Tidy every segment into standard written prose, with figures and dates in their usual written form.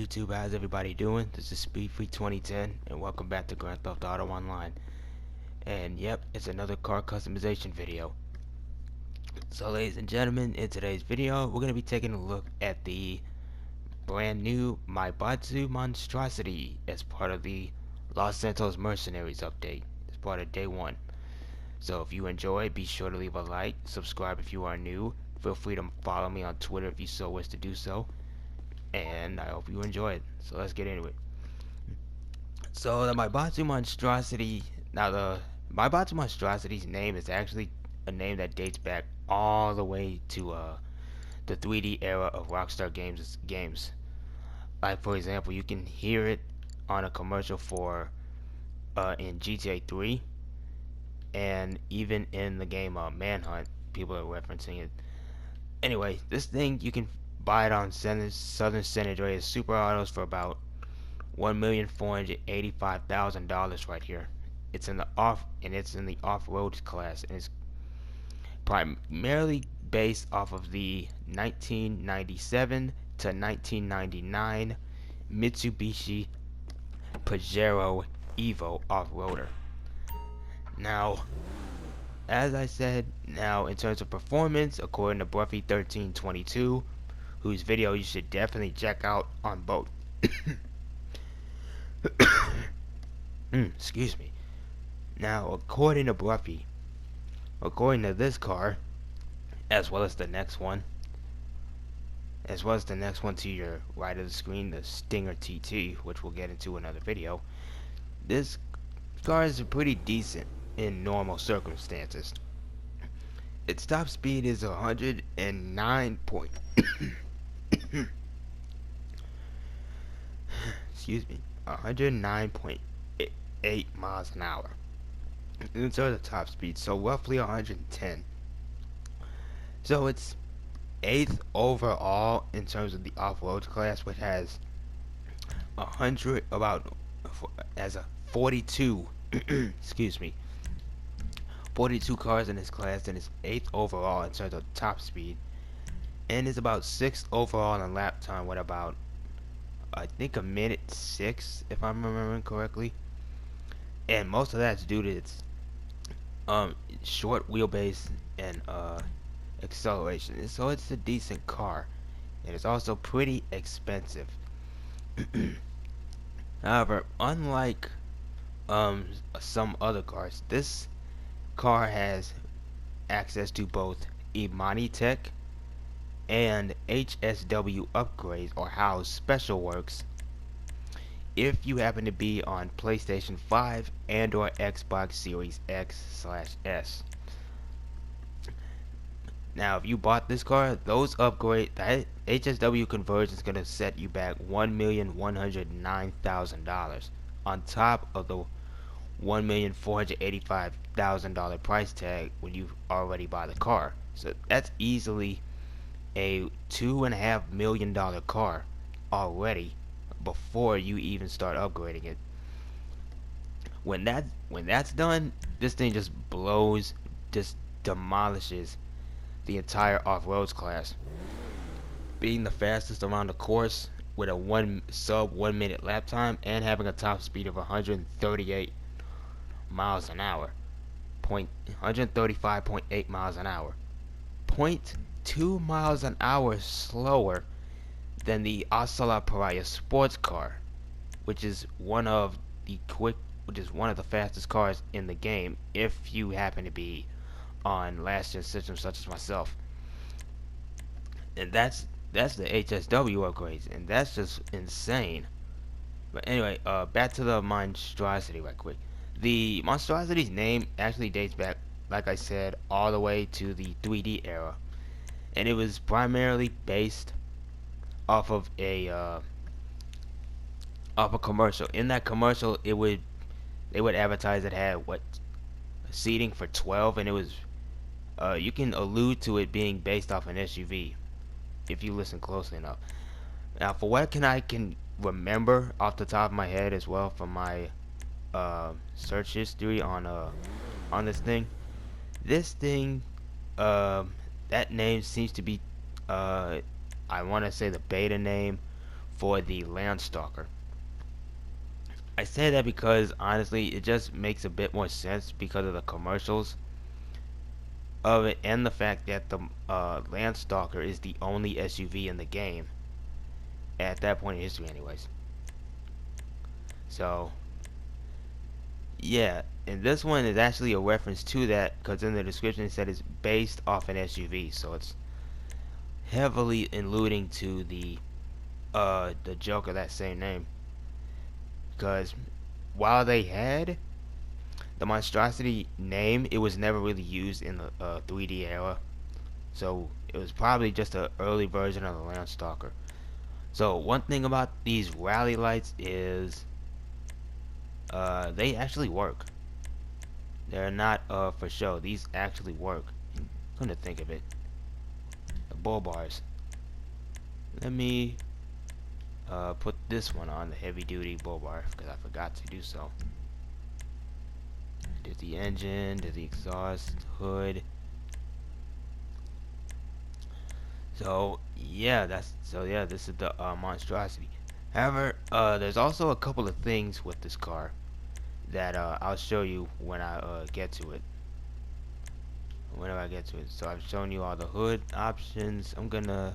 YouTube? How's everybody doing? This is Speedfree 2010 and welcome back to Grand Theft Auto Online. And yep, it's another car customization video. So ladies and gentlemen, in today's video we're going to be taking a look at the brand new Maibatsu Mostrociti as part of the Los Santos Mercenaries update. As part of day 1. So if you enjoy, be sure to leave a like, subscribe if you are new, feel free to follow me on Twitter if you so wish to do so. And I hope you enjoy it. So let's get into it. So the Maibatsu Monstrosity. Now the Maibatsu Monstrosity's name is actually a name that dates back all the way to the 3D era of Rockstar games. Like for example, you can hear it on a commercial for in GTA 3, and even in the game Manhunt, people are referencing it. Anyway, this thing you can buy it on Southern San Andreas Super Autos for about $1,485,000 right here. It's in the off-road class, and it's primarily based off of the 1997 to 1999 Mitsubishi Pajero Evo off-roader. Now, as I said, in terms of performance, according to Bruffy1322, whose video you should definitely check out on both. Excuse me. Now, according to Bruffy, according to this car, as well as the next one to your right of the screen, the Stinger TT, which we'll get into another video, this car is pretty decent in normal circumstances. Its top speed is 109 point excuse me, 109.8 miles an hour. Those are the top speed, so roughly 110. So it's 8th overall in terms of the off-road class, which has 42 excuse me, 42 cars in this class, and it's 8th overall in terms of top speed, and it's about 6th overall in lap time with about, I think, a minute 6 if I'm remembering correctly. And most of that's due to its short wheelbase and acceleration. So it's a decent car, and it's also pretty expensive. However, unlike some other cars, this car has access to both Imani Tech and HSW upgrades, or how special works, if you happen to be on PlayStation 5 and or Xbox Series X/S. Now, if you bought this car, those upgrade, that HSW conversion is going to set you back $1,109,000 on top of the $1,485,000 price tag when you already buy the car. So that's easily a $2.5 million car already before you even start upgrading it. When that's done, this thing just demolishes the entire off-roads class, being the fastest around the course with a sub 1 minute lap time and having a top speed of 138 miles an hour, 135.8 miles an hour, 0.2 miles an hour slower than the Asala Pariah sports car, which is one of the fastest cars in the game if you happen to be on last gen systems such as myself. And that's the HSW upgrades, and that's just insane. But anyway, back to the Monstrosity right quick. The Monstrosity's name actually dates back, like I said, all the way to the 3D era, and it was primarily based off of a commercial. In that commercial, they would advertise it had seating for 12, and it was you can allude to it being based off an SUV if you listen closely enough. Now, for what I can remember off the top of my head as well from my search history on this thing, that name seems to be I want to say the beta name for the Landstalker. I say that because honestly it just makes a bit more sense because of the commercials of it and the fact that the Landstalker is the only SUV in the game at that point in history anyways. So yeah, and this one is actually a reference to that because in the description it said it's based off an SUV, so it's heavily alluding to the joke of that same name. Because while they had the monstrosity name, it was never really used in the 3D era, so it was probably just an early version of the Landstalker. So one thing about these rally lights is they actually work. They're not for show. These actually work. Come to think of it, the bull bars. Let me put this one on the heavy duty bull bar because I forgot to do so. Did the engine, did the exhaust, hood. So yeah, this is the monstrosity. However, there's also a couple of things with this car that I'll show you when I get to it. Whenever I get to it. So I've shown you all the hood options. I'm gonna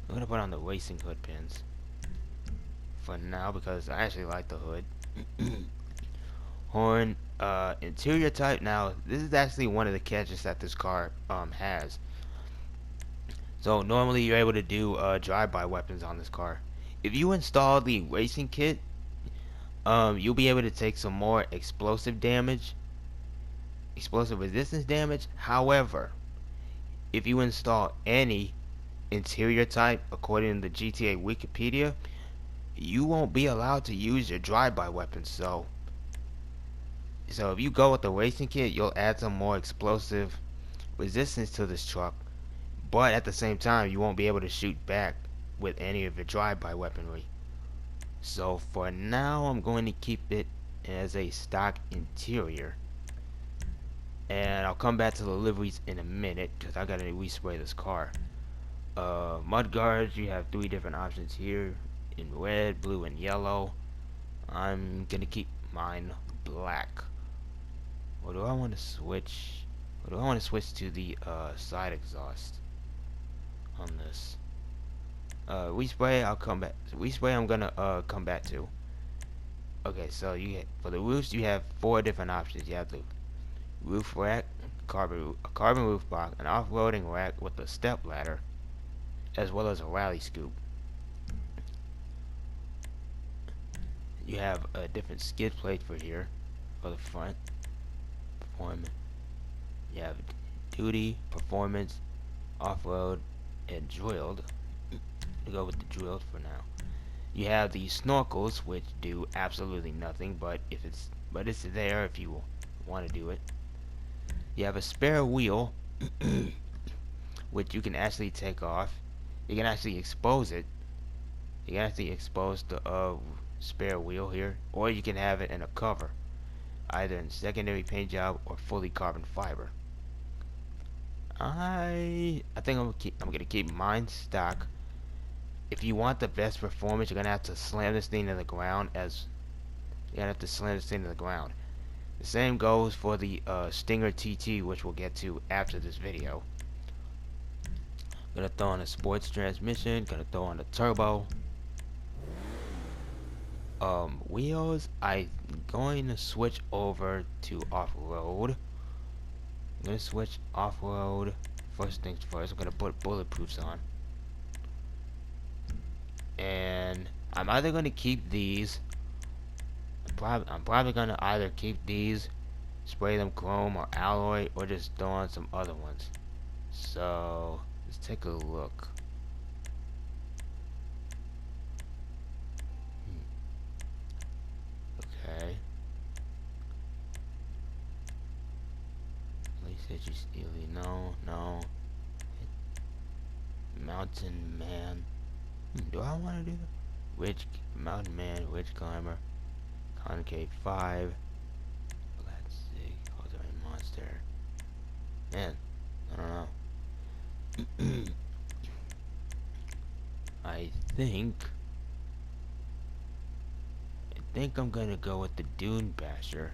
put on the racing hood pins for now because I actually like the hood. Horn, interior type. Now this is actually one of the catches that this car has. So normally you're able to do drive-by weapons on this car. If you install the racing kit, you'll be able to take some more explosive damage, explosive resistance damage. However, if you install any interior type according to the GTA Wikipedia, you won't be allowed to use your drive-by weapons. So if you go with the racing kit, you'll add some more explosive resistance to this truck, but at the same time you won't be able to shoot back with any of your drive-by weaponry. So for now I'm going to keep it as a stock interior, and I'll come back to the liveries in a minute because I gotta respray this car. Mud guards, you have 3 different options here in red, blue, and yellow. I'm gonna keep mine black. Or do I want to switch? Or do I want to switch to the side exhaust on this? Respray, I'll come back. Respray, I'm gonna come back to. Okay, so for the roofs, you have 4 different options. You have the roof rack, a carbon roof box, an off-roading rack with a step ladder, as well as a rally scoop. You have a different skid plate for here, for the front. Performance. You have duty, performance, off-road, and drilled. To go with the drilled for now. You have the snorkels, which do absolutely nothing, but it's there if you want to do it. You have a spare wheel, which you can actually take off. You can actually expose it. You can actually expose the spare wheel here, or you can have it in a cover, either in secondary paint job or fully carbon fiber. I think I'm gonna keep mine stock. If you want the best performance, you're gonna have to slam this thing to the ground. The same goes for the Stinger TT, which we'll get to after this video. Gonna throw on a sports transmission. Gonna throw on the turbo. Wheels. I'm going to switch over to off-road. I'm gonna switch off-road. First things first, I'm gonna put bulletproofs on. And I'm either gonna keep these. I'm probably gonna either keep these, spray them chrome or alloy, or just throw on some other ones. So let's take a look. Okay. Least Steely, no. Mountain Man. Do I want to do that? Mountain Man, Ridge Climber, Concave 5, Black Sig, Auxiliary Monster. Man, I don't know. I think I'm gonna go with the Dune Basher.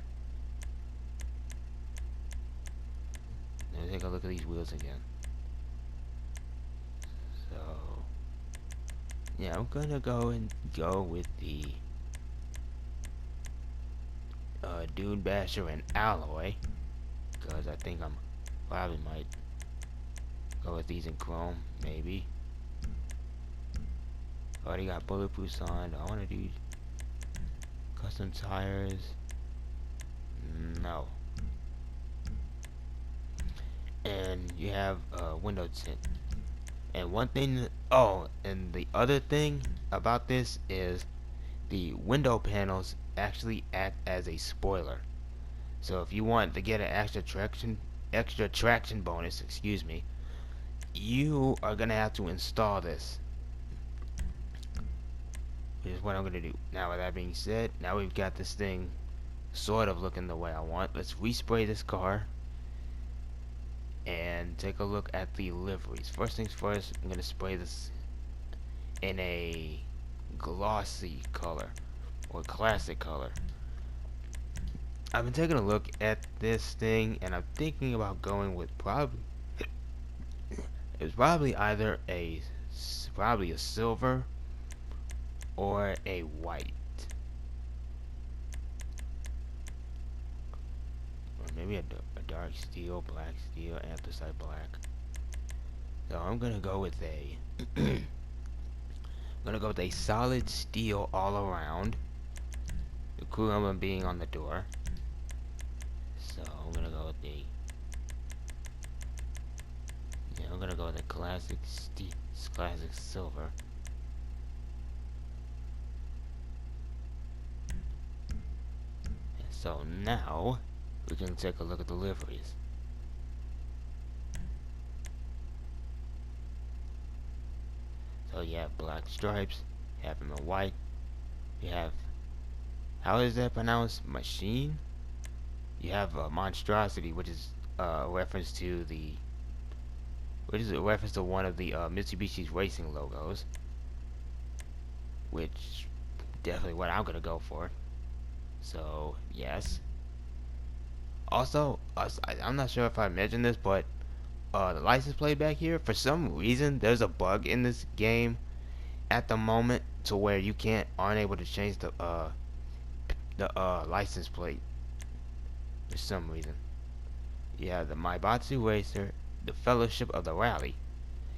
Let me take a look at these wheels again. So yeah, I'm gonna go with the Dune Basher and alloy, because I think I'm probably might go with these in chrome, maybe. Already got bulletproofs on. Do I want to do custom tires? No. And you have window tint. And one thing, oh, and the other thing about this is the window panels actually act as a spoiler. So if you want to get an extra traction bonus, excuse me, you are gonna have to install this, which is what I'm gonna do. Now with that being said, now we've got this thing sort of looking the way I want. Let's respray this car and take a look at the liveries. First things first, I'm gonna spray this in a glossy color or classic color. I've been taking a look at this thing and I'm thinking about going with it's probably either a silver or a white, or maybe a dark steel, black steel, anthracite black. So I'm gonna go with a solid steel all around, the crew emblem being on the door. So I'm gonna go with the classic silver. And so now we can take a look at the liveries. So you have black stripes, you have them in white, you have, how is that pronounced? Machine? You have Monstrosity, which is a reference to one of the Mitsubishi's racing logos, which definitely what I'm gonna go for. So yes. Also, I'm not sure if I mentioned this, but the license plate back here, for some reason, there's a bug in this game at the moment to where you aren't able to change the license plate for some reason. You have the Maibatsu Racer, the Fellowship of the Rally.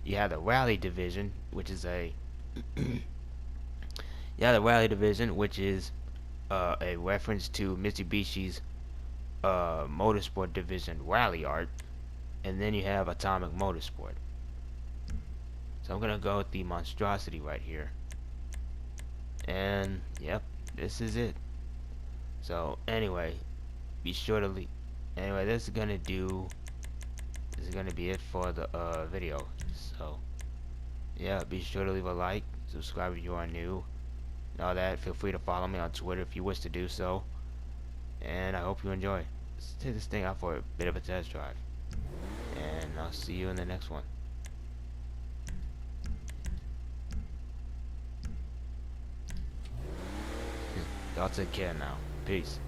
You have the Rally Division, which is a a reference to Mitsubishi's Motorsport Division Rally Art, and then you have Atomic Motorsport. So I'm gonna go with the Monstrosity right here, and yep, this is it. So anyway, be sure to anyway, this is gonna be it for the video. So yeah, be sure to leave a like, subscribe if you are new, and all that. Feel free to follow me on Twitter if you wish to do so, and I hope you enjoy. Let's take this thing out for a bit of a test drive, and I'll see you in the next one. Y'all take care now. Peace.